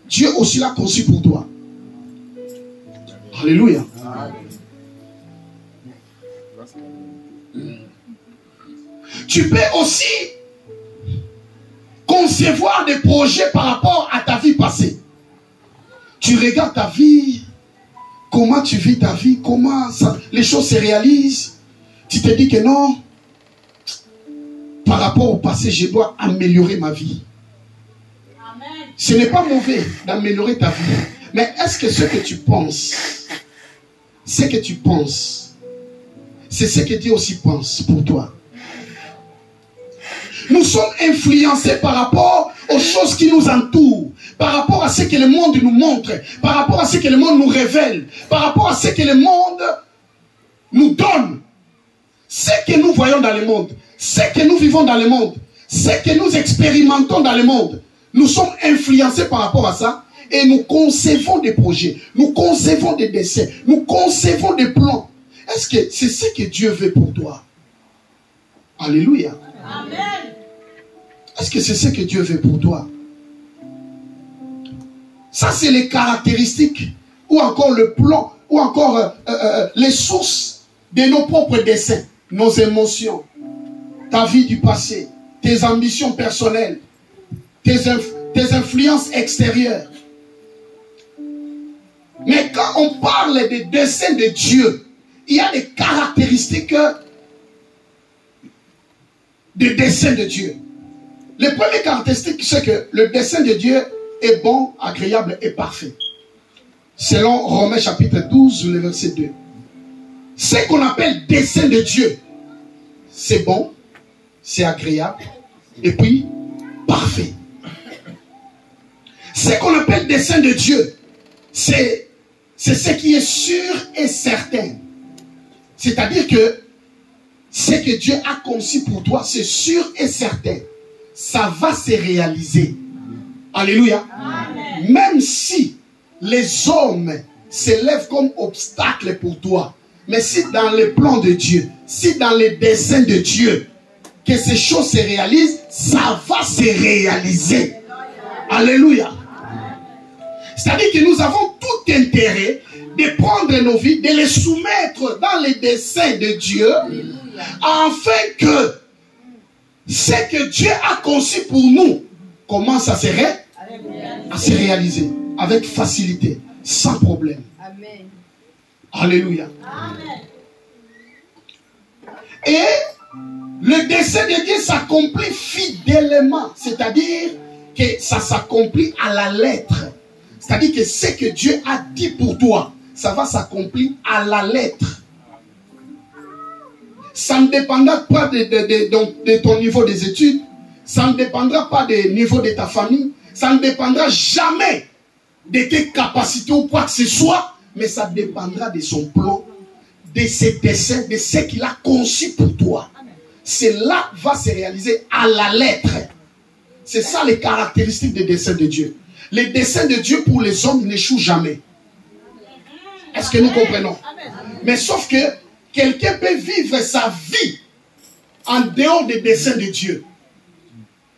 Dieu aussi l'a conçu pour toi. Alléluia. Tu peux aussi concevoir des projets par rapport à ta vie passée. Tu regardes ta vie, comment tu vis ta vie, comment les choses se réalisent. Tu te dis que non, par rapport au passé, je dois améliorer ma vie. Amen. Ce n'est pas mauvais d'améliorer ta vie. Mais est-ce que ce que tu penses, c'est ce que Dieu aussi pense pour toi? Nous sommes influencés par rapport aux choses qui nous entourent, par rapport à ce que le monde nous montre, par rapport à ce que le monde nous révèle, par rapport à ce que le monde nous donne. Ce que nous voyons dans le monde, ce que nous vivons dans le monde, ce que nous expérimentons dans le monde, nous sommes influencés par rapport à ça et nous concevons des projets, nous concevons des dessins, nous concevons des plans. Est-ce que c'est ce que Dieu veut pour toi? Alléluia. Amen. Est-ce que c'est ce que Dieu veut pour toi? Ça, c'est les caractéristiques ou encore le plan ou encore les sources de nos propres desseins, nos émotions, ta vie du passé, tes ambitions personnelles, tes influences extérieures. Mais quand on parle des desseins de Dieu, il y a des caractéristiques des desseins de Dieu. Les premières caractéristiques, c'est que le dessein de Dieu est bon, agréable et parfait. Selon Romains chapitre 12, le verset 2. Ce qu'on appelle dessein de Dieu, c'est bon, c'est agréable et puis parfait. Ce qu'on appelle dessein de Dieu, c'est ce qui est sûr et certain. C'est-à-dire que ce que Dieu a conçu pour toi, c'est sûr et certain. Ça va se réaliser. Alléluia. Amen. Même si les hommes s'élèvent comme obstacle pour toi, mais si dans le plan de Dieu, si dans les desseins de Dieu, que ces choses se réalisent, ça va se réaliser. Alléluia. C'est-à-dire que nous avons tout intérêt de prendre nos vies, de les soumettre dans les desseins de Dieu, afin que ce que Dieu a conçu pour nous commence à se réaliser avec facilité, sans problème. Amen. Alléluia. Amen. Et le dessein de Dieu s'accomplit fidèlement, c'est-à-dire que ça s'accomplit à la lettre. C'est-à-dire que ce que Dieu a dit pour toi, ça va s'accomplir à la lettre. Ça ne dépendra pas de ton niveau des études, ça ne dépendra pas du niveau de ta famille, ça ne dépendra jamais de tes capacités ou quoi que ce soit, mais ça dépendra de son plan, de ses desseins, de ce qu'il a conçu pour toi. Cela va se réaliser à la lettre. C'est ça les caractéristiques des desseins de Dieu. Les desseins de Dieu pour les hommes n'échouent jamais. Est-ce que nous comprenons? Mais sauf que quelqu'un peut vivre sa vie en dehors des desseins de Dieu.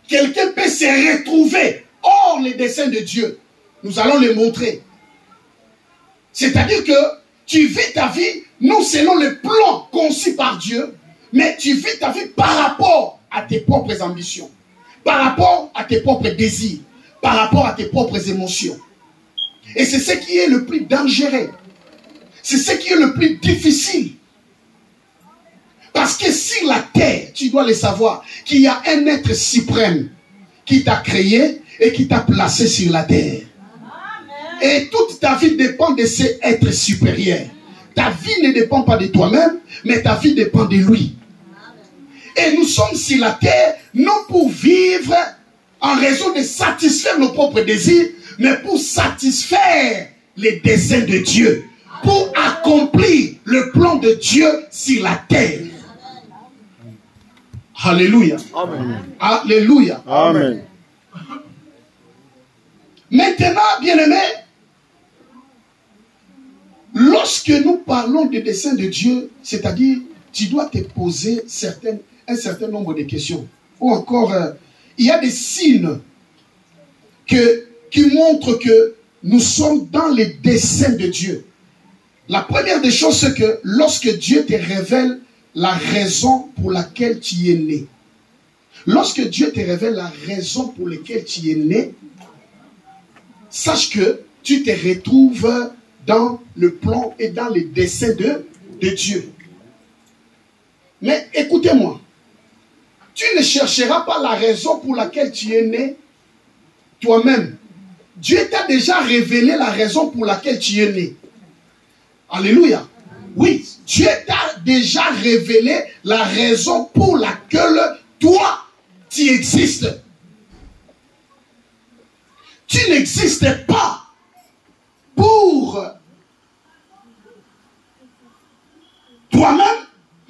Quelqu'un peut se retrouver hors les desseins de Dieu. Nous allons les montrer. C'est-à-dire que tu vis ta vie non selon le plan conçu par Dieu, mais tu vis ta vie par rapport à tes propres ambitions, par rapport à tes propres désirs, par rapport à tes propres émotions. Et c'est ce qui est le plus dangereux. C'est ce qui est le plus difficile. Parce que sur la terre, tu dois le savoir, qu'il y a un être suprême qui t'a créé et qui t'a placé sur la terre. Et toute ta vie dépend de cet être supérieur. Ta vie ne dépend pas de toi-même, mais ta vie dépend de lui. Et nous sommes sur la terre, non pour vivre en raison de satisfaire nos propres désirs, mais pour satisfaire les desseins de Dieu, pour accomplir le plan de Dieu sur la terre. Alléluia. Amen. Alléluia. Amen. Maintenant, bien-aimés, lorsque nous parlons des desseins de Dieu, c'est-à-dire, tu dois te poser un certain nombre de questions. Ou encore, il y a des signes que qui montrent que nous sommes dans les desseins de Dieu. La première des choses, c'est que lorsque Dieu te révèle la raison pour laquelle tu es né, lorsque Dieu te révèle la raison pour laquelle tu es né, sache que tu te retrouves dans le plan et dans les desseins de Dieu. Mais écoutez-moi, tu ne chercheras pas la raison pour laquelle tu es né toi-même. Dieu t'a déjà révélé la raison pour laquelle tu es né. Alléluia. Oui, Dieu t'a déjà révélé la raison pour laquelle toi, tu existes. Tu n'existes pas pour toi-même,